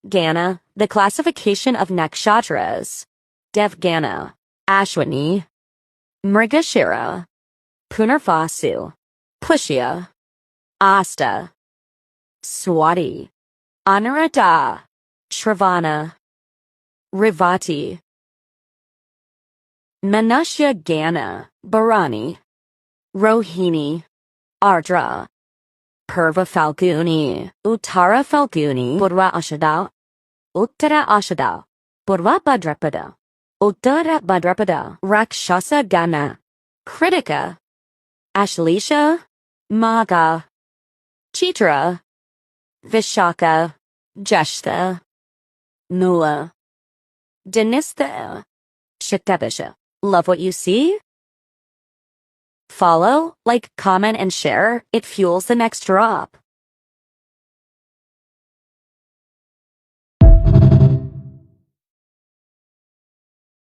Gana, the classification of nakshatras. Devgana, Ashwini, Mrigashira, Punarvasu, Pushya, Asta, Swati, Anuradha, Shravana, Rivati, Manashya Gana, Bharani, Rohini, Ardra, Purva Falguni, Uttara Falguni, Purva Ashada, Uttara Ashada, Purva Bhadrapada, Uttara Bhadrapada, Rakshasa Gana, Kritika, Ashlisha, Magha, Chitra, Vishaka, Jeshta, Mula, Denistha, Shaktabisha. Love what you see? Follow, like, comment, and share. It fuels the next drop.